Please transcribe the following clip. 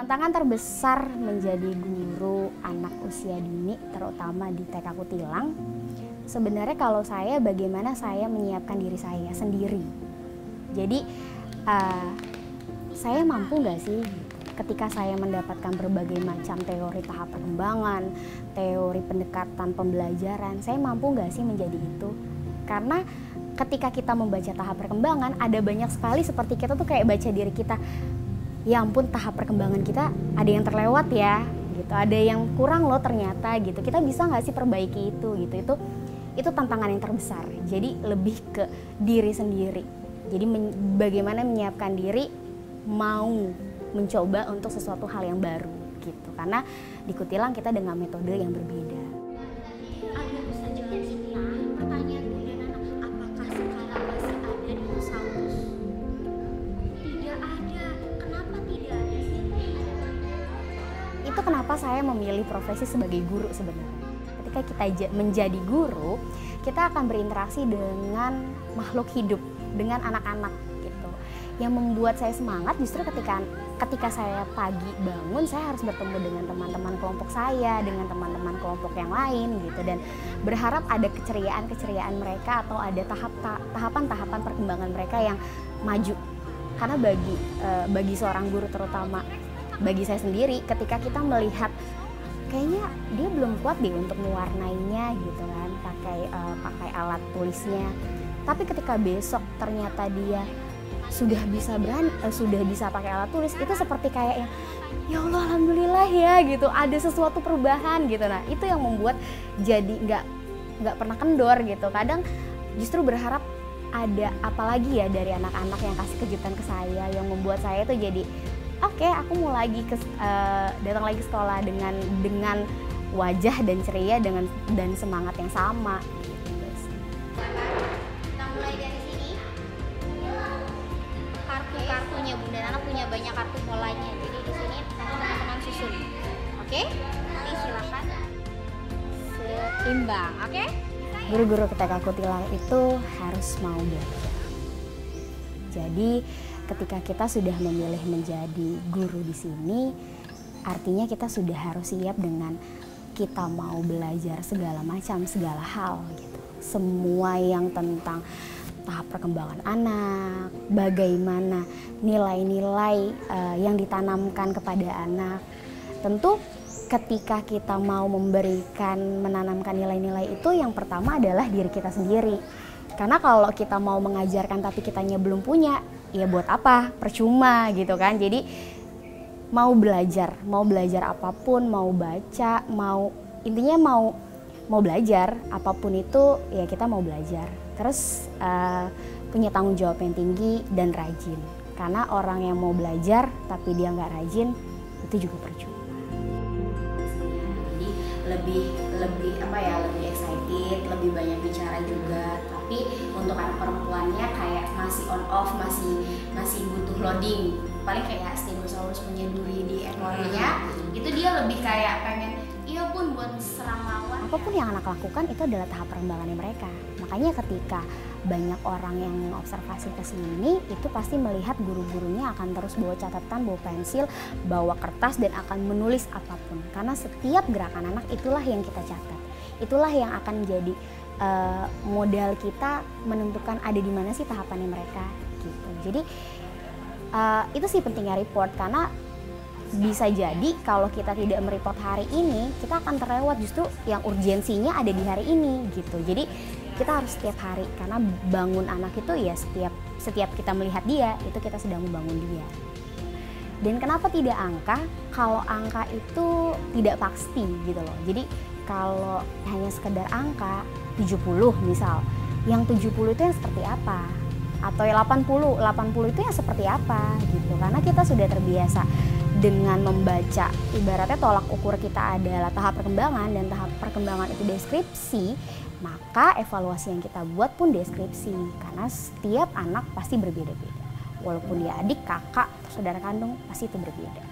Tantangan terbesar menjadi guru anak usia dini, terutama di TK Kutilang, sebenarnya kalau saya bagaimana saya menyiapkan diri saya sendiri. Jadi saya mampu nggak sih ketika saya mendapatkan berbagai macam teori tahap perkembangan, teori pendekatan pembelajaran, saya mampu nggak sih menjadi itu? Karena ketika kita membaca tahap perkembangan, ada banyak sekali seperti kita tuh kayak baca diri kita, ya ampun tahap perkembangan kita ada yang terlewat ya, gitu, ada yang kurang loh ternyata gitu. Kita bisa nggak sih perbaiki itu gitu? Itu tantangan yang terbesar. Jadi lebih ke diri sendiri. Jadi bagaimana menyiapkan diri mau mencoba untuk sesuatu hal yang baru gitu. Karena di Kutilang kita dengan metode yang berbeda. Ada saja kita pertanyaan Bunda Nana, apakah sekarang masih ada dinosaurus? Tidak ada. Kenapa tidak ada sih? Itu kenapa saya memilih profesi sebagai guru sebenarnya. Ketika kita menjadi guru, kita akan berinteraksi dengan makhluk hidup, dengan anak-anak gitu. Yang membuat saya semangat justru ketika saya pagi bangun, saya harus bertemu dengan teman-teman kelompok saya, dengan teman-teman kelompok yang lain gitu, dan berharap ada keceriaan mereka atau ada tahapan-tahapan perkembangan mereka yang maju. Karena bagi seorang guru, terutama bagi saya sendiri, ketika kita melihat kayaknya dia belum kuat deh untuk mewarnainya gitu kan, pakai alat tulisnya. Tapi ketika besok ternyata dia sudah bisa pakai alat tulis, itu seperti kayak yang ya Allah alhamdulillah ya gitu, ada sesuatu perubahan gitu. Nah itu yang membuat jadi nggak pernah kendor gitu. Kadang justru berharap ada apa lagi ya dari anak-anak yang kasih kejutan ke saya, yang membuat saya tuh jadi oke, aku mau lagi datang lagi sekolah dengan wajah dan ceria dan semangat yang sama. Kita mulai dari sini. Kartu-kartunya Bunda Nana punya banyak kartu polanya. Jadi di sini teman-teman susun. Oke? Nanti silakan seimbang. Oke? Guru-guru TK Kutilang itu harus mau belajar. Jadi ketika kita sudah memilih menjadi guru di sini, artinya kita sudah harus siap dengan kita mau belajar segala hal gitu. Semua yang tentang tahap perkembangan anak, bagaimana nilai-nilai yang ditanamkan kepada anak. Tentu ketika kita mau menanamkan nilai-nilai itu, yang pertama adalah diri kita sendiri. Karena kalau kita mau mengajarkan tapi kitanya belum punya, ya buat apa? Percuma gitu kan. Jadi mau belajar apapun, mau baca, intinya mau belajar apapun itu, ya kita mau belajar. Terus punya tanggung jawab yang tinggi dan rajin. Karena orang yang mau belajar tapi dia nggak rajin, itu juga percuma. Jadi lebih excited, lebih banyak bicara juga. Tapi untuk anak perempuannya kayak masih on off, masih butuh loading. Paling kayak Stegosaurus punya duri di ekornya, itu dia lebih kayak pengen iya pun buat serang lawan. Apapun yang anak lakukan itu adalah tahap perkembangannya mereka. Makanya ketika banyak orang yang observasi ke sini, itu pasti melihat guru-gurunya akan terus bawa catatan, bawa pensil, bawa kertas, dan akan menulis apapun. Karena setiap gerakan anak itulah yang kita catat. Itulah yang akan menjadi modal kita menentukan ada di mana sih tahapannya mereka gitu. Jadi itu sih pentingnya report, karena bisa jadi kalau kita tidak mereport hari ini, kita akan terlewat justru yang urgensinya ada di hari ini gitu. Jadi kita harus setiap hari, karena bangun anak itu ya setiap kita melihat dia, itu kita sedang membangun dia. Dan kenapa tidak angka? Kalau angka itu tidak pasti gitu loh. Jadi kalau hanya sekedar angka 70 misal, yang 70 itu yang seperti apa? Atau yang 80 itu yang seperti apa gitu. Karena kita sudah terbiasa dengan membaca, ibaratnya tolak ukur kita adalah tahap perkembangan, dan tahap perkembangan itu deskripsi, maka evaluasi yang kita buat pun deskripsi. Karena setiap anak pasti berbeda-beda. Walaupun dia adik, kakak, saudara kandung, pasti itu berbeda.